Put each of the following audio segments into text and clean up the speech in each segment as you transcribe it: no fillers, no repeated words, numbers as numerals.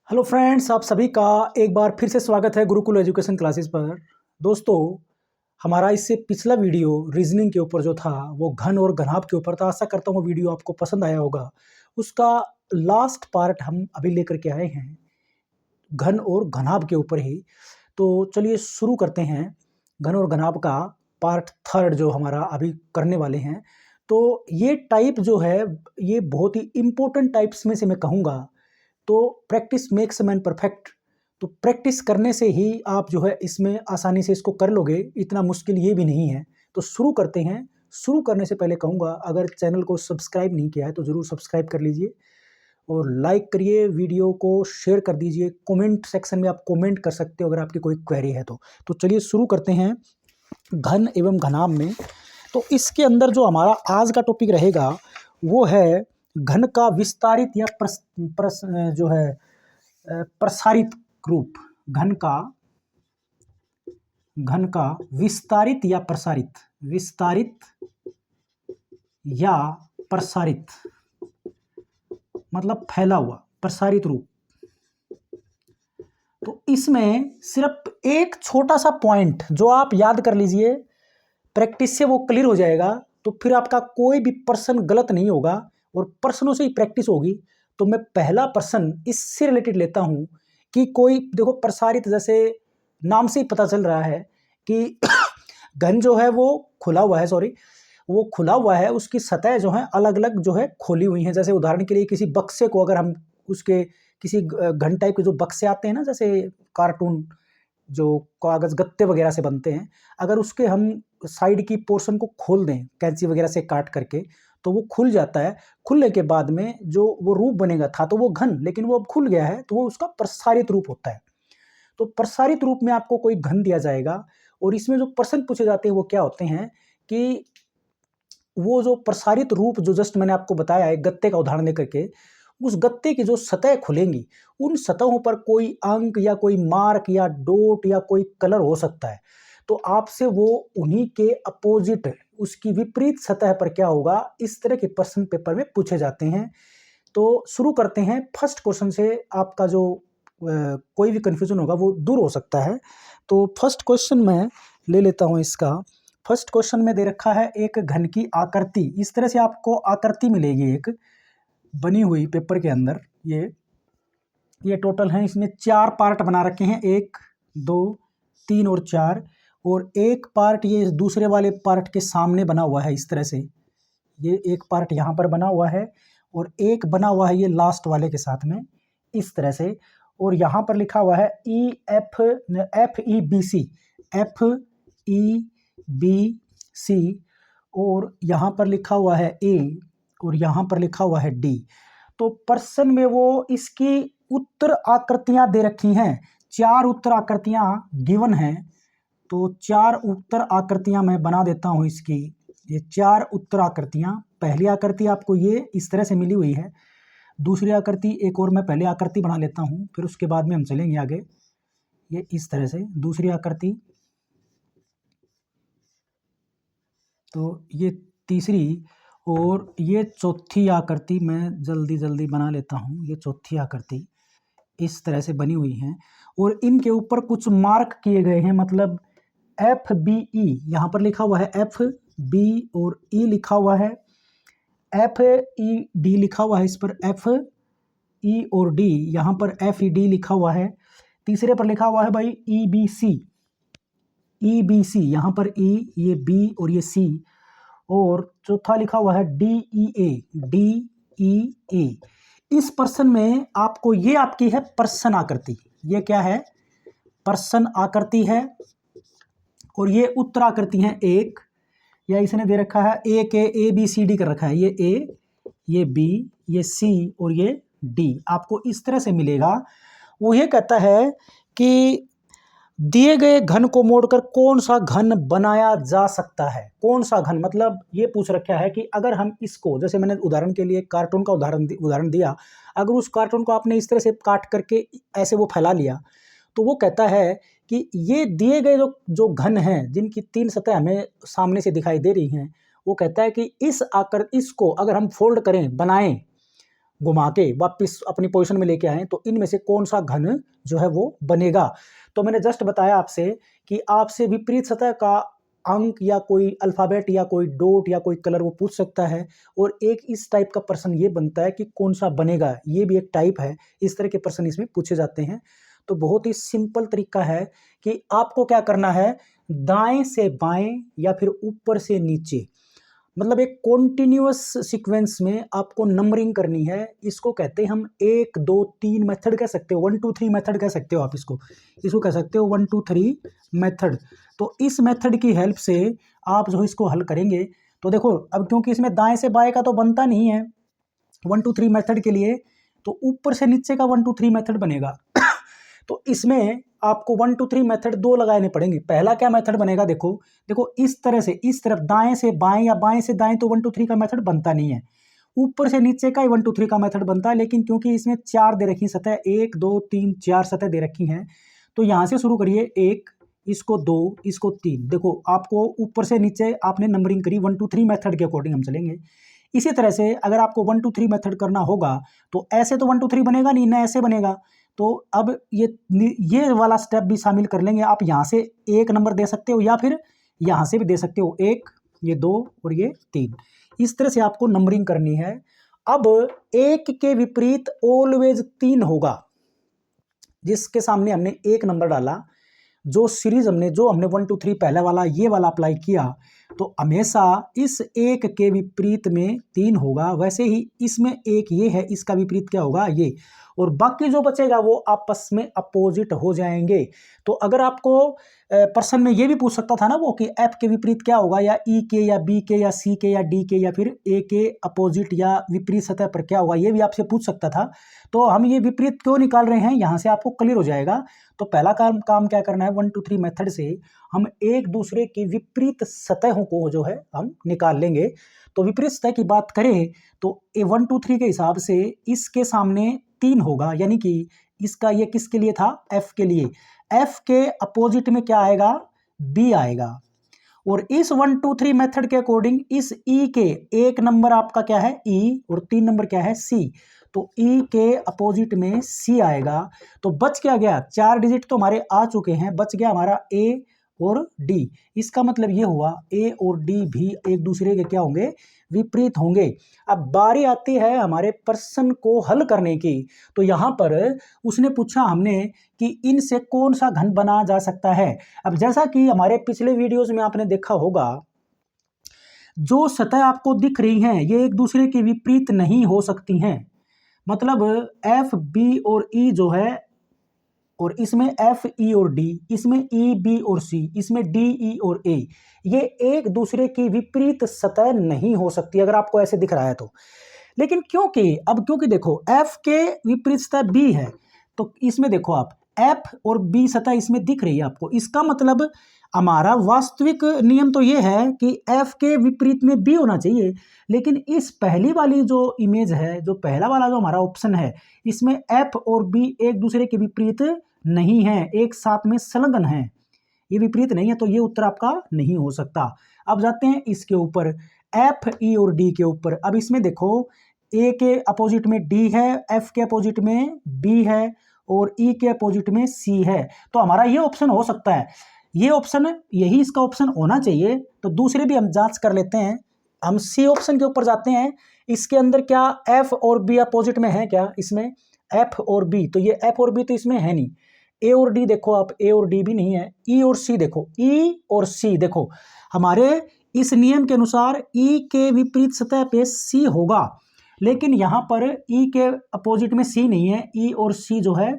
Hello friends, आप सभी का एक बार फिर से स्वागत है गुरुकुल एजुकेशन क्लासेस पर। दोस्तों, हमारा इससे पिछला वीडियो रीजनिंग के ऊपर जो था वो घन और घनाभ के ऊपर था। आशा करता हूँ वो वीडियो आपको पसंद आया होगा। उसका लास्ट पार्ट हम अभी लेकर के आए हैं घन और घनाभ के ऊपर ही। तो चलिए शुरू करते हैं घन और घनाभ का पार्ट थर्ड जो हमारा अभी करने वाले हैं। तो ये टाइप जो है ये बहुत ही इम्पोर्टेंट टाइप्स में से मैं कहूँगा। तो प्रैक्टिस मेक्स मैन परफेक्ट। तो प्रैक्टिस करने से ही आप जो है इसमें आसानी से इसको कर लोगे, इतना मुश्किल ये भी नहीं है। तो शुरू करते हैं। शुरू करने से पहले कहूँगा, अगर चैनल को सब्सक्राइब नहीं किया है तो ज़रूर सब्सक्राइब कर लीजिए और लाइक करिए, वीडियो को शेयर कर दीजिए। कमेंट सेक्शन में आप कमेंट कर सकते हो अगर आपकी कोई क्वेरी है तो चलिए शुरू करते हैं घन एवं घनाभ में। तो इसके अंदर जो हमारा आज का टॉपिक रहेगा वो है घन का विस्तारित या प्रसारित रूप। घन का विस्तारित या प्रसारित मतलब फैला हुआ प्रसारित रूप। तो इसमें सिर्फ एक छोटा सा पॉइंट जो आप याद कर लीजिए, प्रैक्टिस से वो क्लियर हो जाएगा। तो फिर आपका कोई भी प्रश्न गलत नहीं होगा और प्रश्नों से ही प्रैक्टिस होगी। तो मैं पहला प्रश्न इससे रिलेटेड लेता हूं कि कोई देखो, प्रसारित जैसे नाम से ही पता चल रहा है कि घन जो है वो खुला हुआ है, वो खुला हुआ है, उसकी सतह जो है अलग अलग जो है खोली हुई हैं। जैसे उदाहरण के लिए किसी बक्से को अगर हम उसके किसी घन टाइप के जो बक्से आते हैं ना, जैसे कार्टून जो कागज गत्ते वगैरह से बनते हैं, अगर उसके हम साइड की पोर्शन को खोल दें कैंची वगैरह से काट करके तो वो खुल जाता है। खुलने के बाद में जो वो रूप बनेगा, था तो वो घन, लेकिन वो अब खुल गया है तो वो उसका प्रसारित रूप होता है। तो प्रसारित रूप में आपको कोई घन दिया जाएगा और इसमें जो प्रश्न पूछे जाते हैं वो क्या होते हैं कि वो जो प्रसारित रूप जो जस्ट मैंने आपको बताया है गत्ते का उदाहरण लेकर के, उस गत्ते की जो सतह खुलेंगी उन सतहों पर कोई अंक या कोई मार्क या डॉट या कोई कलर हो सकता है। तो आपसे वो उन्हीं के अपोजिट, उसकी विपरीत सतह पर क्या होगा, इस तरह के प्रश्न पेपर में पूछे जाते हैं। तो शुरू करते हैं फर्स्ट क्वेश्चन से। आपका जो कोई भी कन्फ्यूजन होगा वो दूर हो सकता है। तो फर्स्ट क्वेश्चन मैं ले लेता हूँ इसका। फर्स्ट क्वेश्चन में दे रखा है एक घन की आकृति। इस तरह से आपको आकृति मिलेगी एक बनी हुई पेपर के अंदर। ये टोटल है, इसमें 4 पार्ट बना रखे हैं, 1 2 3 और 4। और एक पार्ट ये दूसरे वाले पार्ट के सामने बना हुआ है इस तरह से। ये एक पार्ट यहाँ पर बना हुआ है और एक बना हुआ है ये लास्ट वाले के साथ में इस तरह से। और यहाँ पर लिखा हुआ है एफ ई बी सी और यहाँ पर लिखा हुआ है ए और यहाँ पर लिखा हुआ है डी। तो प्रश्न में वो इसकी उत्तर आकृतियां दे रखी हैं। 4 उत्तर आकृतियां गिवन हैं। तो 4 उत्तर आकृतियां मैं बना देता हूं इसकी। ये 4 उत्तर आकृतियां, पहली आकृति आपको ये इस तरह से मिली हुई है। दूसरी आकृति एक और मैं पहले आकृति बना लेता हूं, फिर उसके बाद में हम चलेंगे आगे। ये इस तरह से दूसरी आकृति, तो ये तीसरी और ये चौथी आकृति मैं जल्दी जल्दी बना लेता हूँ। ये चौथी आकृति इस तरह से बनी हुई हैं और इनके ऊपर कुछ मार्क किए गए हैं, मतलब एफ बी ई यहाँ पर लिखा हुआ है, एफ बी और ई लिखा हुआ है, एफ ई डी लिखा हुआ है इस पर, एफ ई और डी यहाँ पर एफ ई डी लिखा हुआ है। तीसरे पर लिखा हुआ है भाई ई बी सी यहाँ पर ई, ये बी और ये सी। और चौथा लिखा हुआ है डी ई ए। इस प्रश्न में आपको, ये आपकी है प्रश्न आकृति, ये क्या है, प्रश्न आकृति है। और ये उत्तर आकृति है एक, या इसने दे रखा है ए के ए बी सी डी कर रखा है, ये ए, ये बी, ये सी और ये डी। आपको इस तरह से मिलेगा। वो ये कहता है कि दिए गए घन को मोड़कर कौन सा घन बनाया जा सकता है। कौन सा घन मतलब ये पूछ रखा है कि अगर हम इसको, जैसे मैंने उदाहरण के लिए कार्टून का उदाहरण दिया, अगर उस कार्टून को आपने इस तरह से काट करके ऐसे वो फैला लिया, तो वो कहता है कि ये दिए गए जो घन हैं जिनकी 3 सतह हमें सामने से दिखाई दे रही हैं, वो कहता है कि इसको अगर हम फोल्ड करें, बनाएं, घुमा के वापस अपनी पोजीशन में लेके आएँ तो इनमें से कौन सा घन जो है वो बनेगा। तो मैंने जस्ट बताया आपसे कि आपसे विपरीत सतह का अंक या कोई अल्फ़ाबेट या कोई डॉट या कोई कलर वो पूछ सकता है, और एक इस टाइप का प्रश्न ये बनता है कि कौन सा बनेगा, ये भी एक टाइप है। इस तरह के प्रश्न इसमें पूछे जाते हैं। तो बहुत ही सिंपल तरीका है कि आपको क्या करना है, दाएं से बाएं या फिर ऊपर से नीचे, मतलब एक कॉन्टिन्यूअस सीक्वेंस में आपको नंबरिंग करनी है। इसको कहते हैं हम 1 2 3 मेथड कह सकते हो, 1 2 3 मेथड कह सकते हो आप इसको कह सकते हो 1 2 3 मेथड। तो इस मेथड की हेल्प से आप जो इसको हल करेंगे तो देखो, अब क्योंकि इसमें दाएं से बाएं का तो बनता नहीं है 1 2 3 मेथड के लिए, तो ऊपर से नीचे का 1 2 3 मेथड बनेगा। तो इसमें आपको 1 2 3 मेथड 2 लगाने पड़ेंगे। पहला क्या मेथड बनेगा, देखो देखो इस तरह से, इस तरफ दाएं से बाएं या बाएं से दाएं तो 1 2 3 का मेथड बनता नहीं है। ऊपर से नीचे का ही 1 2 3 का मेथड बनता है, लेकिन क्योंकि इसमें 4 दे रखी सतह, 1 2 3 4 सतह दे रखी हैं, तो यहाँ से शुरू करिए 1, इसको 2, इसको 3। देखो आपको ऊपर से नीचे आपने नंबरिंग करी 1 2 3 मेथड के अकॉर्डिंग हम चलेंगे। इसी तरह से अगर आपको 1 2 3 मेथड करना होगा तो ऐसे तो 1 2 3 बनेगा नहीं ना, ऐसे बनेगा। तो अब ये वाला स्टेप भी शामिल कर लेंगे। आप यहाँ से 1 नंबर दे सकते हो या फिर यहाँ से भी दे सकते हो, 1, ये 2 और ये 3। इस तरह से आपको नंबरिंग करनी है। अब 1 के विपरीत ऑलवेज 3 होगा। जिसके सामने हमने 1 नंबर डाला, जो सीरीज हमने 1 2 3 पहला वाला ये वाला अप्लाई किया, तो हमेशा इस 1 के विपरीत में 3 होगा। वैसे ही इसमें 1 ये है, इसका विपरीत क्या होगा, ये, और बाकी जो बचेगा वो आपस में अपोजिट हो जाएंगे। तो अगर आपको प्रश्न में ये भी पूछ सकता था ना वो कि एफ के विपरीत क्या होगा, या ई के या बी के या सी के या डी के या फिर ए के अपोजिट या विपरीत सतह पर क्या होगा, ये भी आपसे पूछ सकता था। तो हम ये विपरीत क्यों निकाल रहे हैं, यहाँ से आपको क्लियर हो जाएगा। तो पहला काम क्या करना है, 1 2 3 मेथड से हम एक दूसरे की विपरीत सतहों को जो है हम निकाल लेंगे। तो विपरीत सतह की बात करें तो 1 2 3 के हिसाब से इसके सामने 3 होगा, यानी कि इसका ये किसके लिए था, एफ के लिए। एफ के अपोजिट में क्या आएगा, बी आएगा। और इस 1 2 3 मेथड के अकॉर्डिंग इस ई के 1 नंबर आपका क्या है, ई, और 3 नंबर क्या है, सी। तो ई के अपोजिट में सी आएगा। तो बच क्या गया, 4 डिजिट तो हमारे आ चुके हैं, बच गया हमारा ए और डी। इसका मतलब ये हुआ ए और डी भी एक दूसरे के क्या होंगे, विपरीत होंगे। अब बारी आती है हमारे प्रश्न को हल करने की। तो यहाँ पर उसने पूछा हमने कि इनसे कौन सा घन बना जा सकता है। अब जैसा कि हमारे पिछले वीडियोस में आपने देखा होगा, जो सतह आपको दिख रही हैं ये एक दूसरे के विपरीत नहीं हो सकती हैं। मतलब एफ बी और ई जो है, और इसमें एफ ई और डी, इसमें ई बी और सी, इसमें डी ई और ए, ये एक दूसरे की विपरीत सतह नहीं हो सकती अगर आपको ऐसे दिख रहा है तो। लेकिन क्योंकि देखो एफ के विपरीत सतह बी है, तो इसमें देखो आप एफ और बी सतह इसमें दिख रही है आपको। इसका मतलब हमारा वास्तविक नियम तो ये है कि एफ के विपरीत में बी होना चाहिए। लेकिन इस पहली वाली जो इमेज है, जो पहला वाला जो हमारा ऑप्शन है, इसमें एफ और बी एक दूसरे के विपरीत नहीं है, एक साथ में संलग्न है, ये विपरीत नहीं है। तो ये उत्तर आपका नहीं हो सकता। अब जाते हैं इसके ऊपर, एफ ई और डी के ऊपर। अब इसमें देखो ए के अपोजिट में डी है, एफ के अपोजिट में बी है और ई के अपोजिट में सी है। तो हमारा ये ऑप्शन हो सकता है, ये ऑप्शन, यही इसका ऑप्शन होना चाहिए। तो दूसरे भी हम जांच कर लेते हैं। हम सी ऑप्शन के ऊपर जाते हैं। इसके अंदर क्या एफ और बी अपोजिट में है क्या, इसमें एफ और बी, तो ये एफ और बी तो इसमें है नहीं। ए और डी देखो आप, ए और डी भी नहीं है। ई और सी देखो, ई और सी देखो, हमारे इस नियम के अनुसार ई के विपरीत सतह पे सी होगा, लेकिन यहाँ पर ई के अपोजिट में सी नहीं है। ई और सी जो है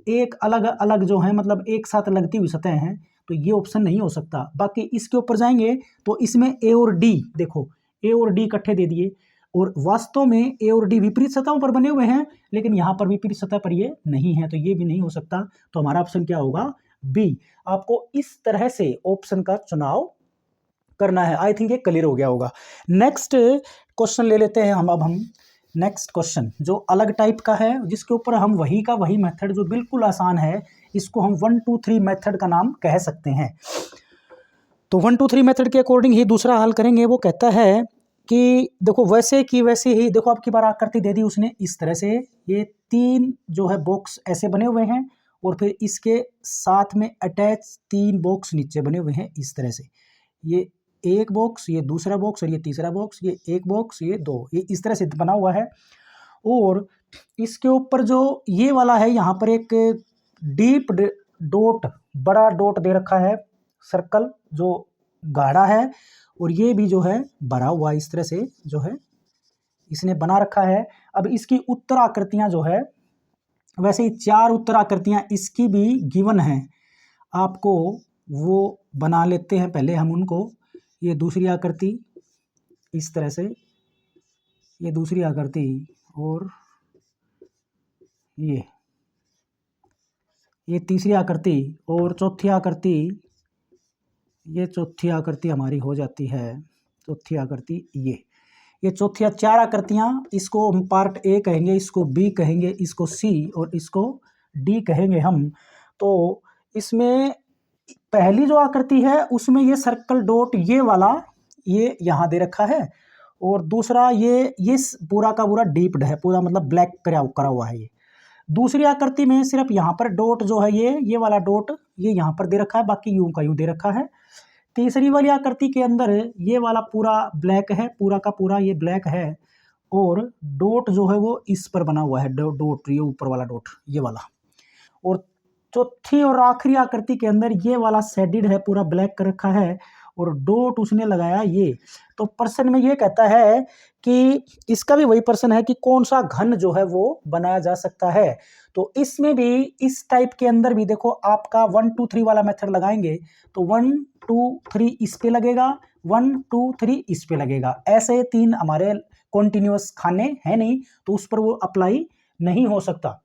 एक अलग अलग जो है, मतलब एक साथ लगती हुई सतह हैं, तो ये ऑप्शन नहीं हो सकता। बाकी इसके ऊपर जाएंगे तो इसमें ए और डी देखो, ए और डी इकट्ठे दे दिए, और वास्तव में ए और डी विपरीत सतहों पर बने हुए हैं, लेकिन यहाँ पर विपरीत सतह पर ये नहीं है, तो ये भी नहीं हो सकता। तो हमारा ऑप्शन क्या होगा, बी। आपको इस तरह से ऑप्शन का चुनाव करना है। आई थिंक ये क्लियर हो गया होगा। नेक्स्ट क्वेश्चन ले लेते हैं हम। अब हम नेक्स्ट क्वेश्चन जो अलग टाइप का है, जिसके ऊपर हम वही का वही मेथड जो बिल्कुल आसान है, इसको हम 1 2 3 मेथड का नाम कह सकते हैं। तो 1 2 3 मेथड के अकॉर्डिंग ही दूसरा हल करेंगे। वो कहता है कि देखो वैसे की वैसे ही देखो, आपकी बार आकृति दे दी उसने इस तरह से, ये 3 जो है बॉक्स ऐसे बने हुए हैं और फिर इसके साथ में अटैच 3 बॉक्स नीचे बने हुए हैं इस तरह से। ये एक बॉक्स, ये दूसरा बॉक्स और ये तीसरा बॉक्स, ये एक बॉक्स, ये 2, ये इस तरह से बना हुआ है। और इसके ऊपर जो ये वाला है, यहाँ पर एक डीप डॉट, बड़ा डॉट दे रखा है, सर्कल जो गाढ़ा है, और ये भी जो है भरा हुआ इस तरह से जो है इसने बना रखा है। अब इसकी उत्तर आकृतियां जो है, वैसे ही 4 उत्तर आकृतियां इसकी भी गिवन हैं आपको, वो बना लेते हैं पहले हम उनको। ये दूसरी आकृति इस तरह से, ये दूसरी आकृति, और ये तीसरी आकृति, और चौथी आकृति, ये चौथी आकृति हमारी हो जाती है, चौथी आकृति ये चौथी, 4 आकृतियां, इसको हम पार्ट ए कहेंगे, इसको बी कहेंगे, इसको सी और इसको डी कहेंगे हम। तो इसमें पहली जो आकृति है उसमें ये सर्कल डॉट ये वाला ये यहाँ दे रखा है, और दूसरा ये पूरा का पूरा डीप्ड है, पूरा मतलब ब्लैक करा हुआ है। ये दूसरी आकृति में सिर्फ यहाँ पर डॉट जो है ये वाला डॉट ये यहाँ पर दे रखा है, बाकी यूं का यूं दे रखा है। तीसरी वाली आकृति के अंदर ये वाला पूरा ब्लैक है, पूरा का पूरा ये ब्लैक है, और डॉट जो है वो इस पर बना हुआ है, डॉट ये ऊपर वाला डॉट ये वाला। और चौथी और आखिरी आकृति के अंदर ये वाला शेडेड है, पूरा ब्लैक कर रखा है, और डॉट उसने लगाया ये। तो प्रश्न में ये कहता है कि इसका भी वही प्रश्न है कि कौन सा घन जो है वो बनाया जा सकता है। तो इसमें भी इस टाइप के अंदर भी देखो, आपका 1 2 3 वाला मेथड लगाएंगे तो 1 2 3 इस पे लगेगा, 1 2 3 इस पे लगेगा। ऐसे 3 हमारे कॉन्टिन्यूअस खाने हैं नहीं, तो उस पर वो अप्लाई नहीं हो सकता।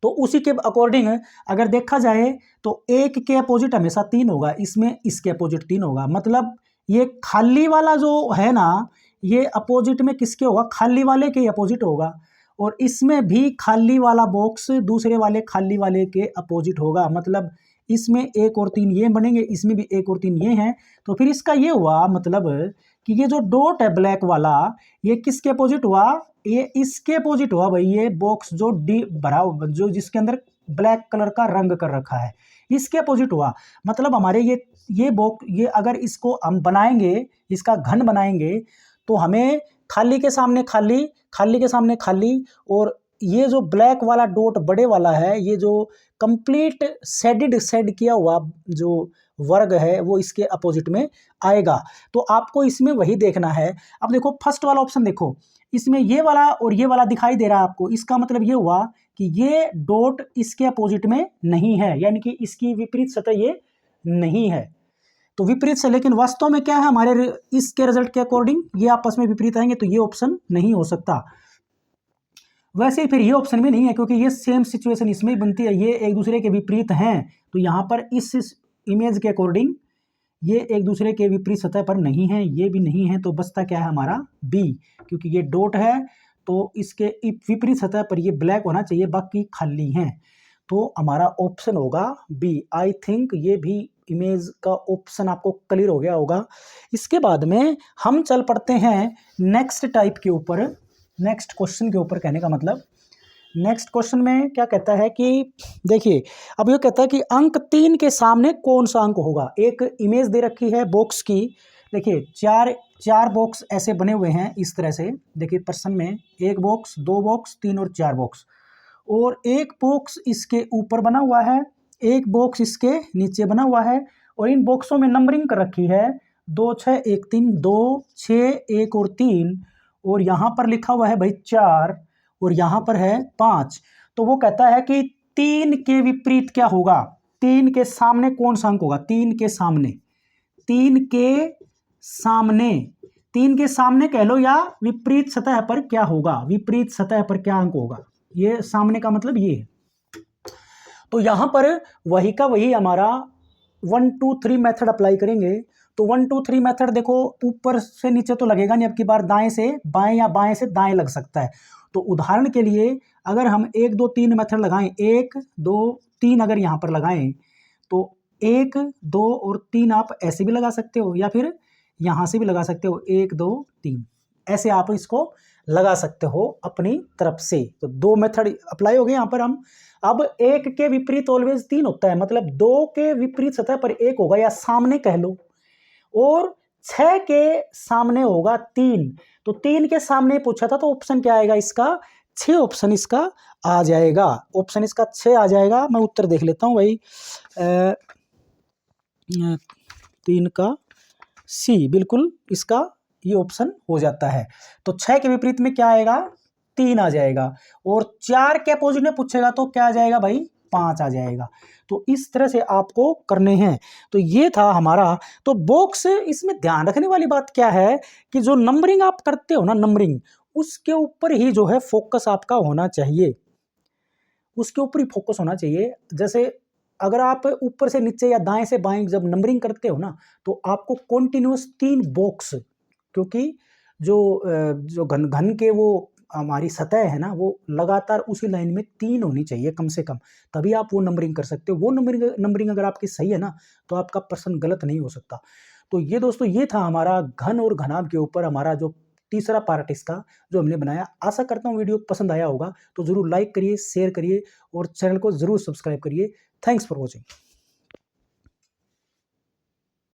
तो उसी के अकॉर्डिंग अगर देखा जाए तो एक के अपोजिट हमेशा 3 होगा, इसमें इसके अपोजिट 3 होगा। मतलब ये खाली वाला जो है ना, ये अपोजिट में किसके होगा, खाली वाले के अपोजिट होगा, और इसमें भी खाली वाला बॉक्स दूसरे वाले खाली वाले के अपोजिट होगा। मतलब इसमें 1 और 3 ये बनेंगे, इसमें भी 1 और 3 ये हैं। तो फिर इसका ये हुआ मतलब कि ये जो डॉट है ब्लैक वाला, ये किसके अपोजिट हुआ, ये इसके अपोजिट हुआ भाई। ये बॉक्स जो डी भरा जो जिसके अंदर ब्लैक कलर का रंग कर रखा है, इसके अपोजिट हुआ। मतलब हमारे ये बॉक्स, ये अगर इसको हम बनाएंगे, इसका घन बनाएंगे, तो हमें खाली के सामने खाली, खाली के सामने खाली, और ये जो ब्लैक वाला डॉट बड़े वाला है, ये जो कंप्लीट शेड किया हुआ जो वर्ग है, वो इसके अपोजिट में आएगा। तो आपको इसमें वही देखना है। अब देखो फर्स्ट वाला ऑप्शन देखो, इसमें ये वाला और ये वाला दिखाई दे रहा है आपको, इसका मतलब ये हुआ कि ये डॉट इसके अपोजिट में नहीं है, यानी कि इसकी विपरीत सतह ये नहीं है। तो विपरीत से, लेकिन वास्तव में क्या है, हमारे इसके रिजल्ट के अकॉर्डिंग ये आपस में विपरीत आएंगे, तो ये ऑप्शन नहीं हो सकता। वैसे ही फिर ये ऑप्शन भी नहीं है, क्योंकि ये सेम सिचुएशन इसमें बनती है, ये एक दूसरे के विपरीत हैं। तो यहाँ पर इस इमेज के अकॉर्डिंग ये एक दूसरे के विपरीत सतह पर नहीं है, ये भी नहीं है। तो बचता क्या है हमारा बी, क्योंकि ये डॉट है तो इसके विपरीत सतह पर ये ब्लैक होना चाहिए, बाकी खाली हैं। तो हमारा ऑप्शन होगा बी। आई थिंक ये भी इमेज का ऑप्शन आपको क्लियर हो गया होगा। इसके बाद में हम चल पड़ते हैं नेक्स्ट टाइप के ऊपर, नेक्स्ट क्वेश्चन के ऊपर। कहने का मतलब नेक्स्ट क्वेश्चन में क्या कहता है कि देखिए, अब ये कहता है कि अंक 3 के सामने कौन सा अंक होगा। एक इमेज दे रखी है बॉक्स की, देखिए चार बॉक्स ऐसे बने हुए हैं इस तरह से। देखिए प्रश्न में 1 बॉक्स, 2 बॉक्स, 3 और 4 बॉक्स, और एक बॉक्स इसके ऊपर बना हुआ है, एक बॉक्स इसके नीचे बना हुआ है, और इन बॉक्सों में नंबरिंग कर रखी है 2 6 1 3, 2 6 1 और 3, और यहाँ पर लिखा हुआ है भाई 4, और यहाँ पर है 5। तो वो कहता है कि 3 के विपरीत क्या होगा, 3 के सामने कौन सा अंक होगा। 3 के सामने, 3 के सामने, 3 के सामने कह लो, या विपरीत सतह पर क्या होगा, विपरीत सतह पर क्या अंक होगा। ये सामने का मतलब ये है। तो यहाँ पर वही का वही हमारा 1 2 3 मेथड अप्लाई करेंगे। तो 1 2 3 मेथड देखो, ऊपर से नीचे तो लगेगा नहीं, अब की बार दाएं से बाएं या बाएं से दाएं लग सकता है। तो उदाहरण के लिए अगर हम 1 2 3 मेथड लगाएं, 1 2 3 अगर यहाँ पर लगाएं, तो 1 2 और 3 आप ऐसे भी लगा सकते हो, या फिर यहाँ से भी लगा सकते हो, 1 2 3, ऐसे आप इसको लगा सकते हो अपनी तरफ से। तो 2 मेथड अप्लाई हो गए यहाँ पर हम। अब 1 के विपरीत ऑलवेज 3 होता है, मतलब 2 के विपरीत सतह पर 1 होगा या सामने कह लो, और 6 के सामने होगा 3। तो 3 के सामने पूछा था, तो ऑप्शन क्या आएगा इसका? 6 ऑप्शन इसका आ जाएगा। ऑप्शन इसका 6 आ जाएगा। मैं उत्तर देख लेता हूँ भाई। 3 का सी, बिल्कुल इसका ये ऑप्शन हो जाता है। तो 6 के विपरीत में क्या आएगा? 3 आ जाएगा। और 4 के अपोजिट में पूछेगा तो क्या आ जाएगा भाई? 5 आ जाएगा। तो इस तरह से आपको करने हैं। तो ये था हमारा। तो बॉक्स, इसमें ध्यान रखने वाली बात क्या है कि जो नंबरिंग आप करते हो ना, नंबरिंग, उसके ऊपर ही जो है फोकस आपका होना चाहिए, उसके ऊपर ही फोकस होना चाहिए। जैसे अगर आप ऊपर से नीचे या दाएं से बाएं जब नंबरिंग करते हो ना, तो आपको कॉन्टिन्यूस 3 बॉक्स, क्योंकि जो घन घन के वो हमारी सतह है ना, वो लगातार उसी लाइन में 3 होनी चाहिए कम से कम, तभी आप वो नंबरिंग कर सकते हो। वो नंबरिंग अगर आपकी सही है ना, तो आपका प्रश्न गलत नहीं हो सकता। तो ये दोस्तों, ये था हमारा घन और घनाभ के ऊपर हमारा जो तीसरा पार्ट इसका जो हमने बनाया। आशा करता हूँ वीडियो पसंद आया होगा। तो जरूर लाइक करिए, शेयर करिए और चैनल को जरूर सब्सक्राइब करिए। Thanks for watching.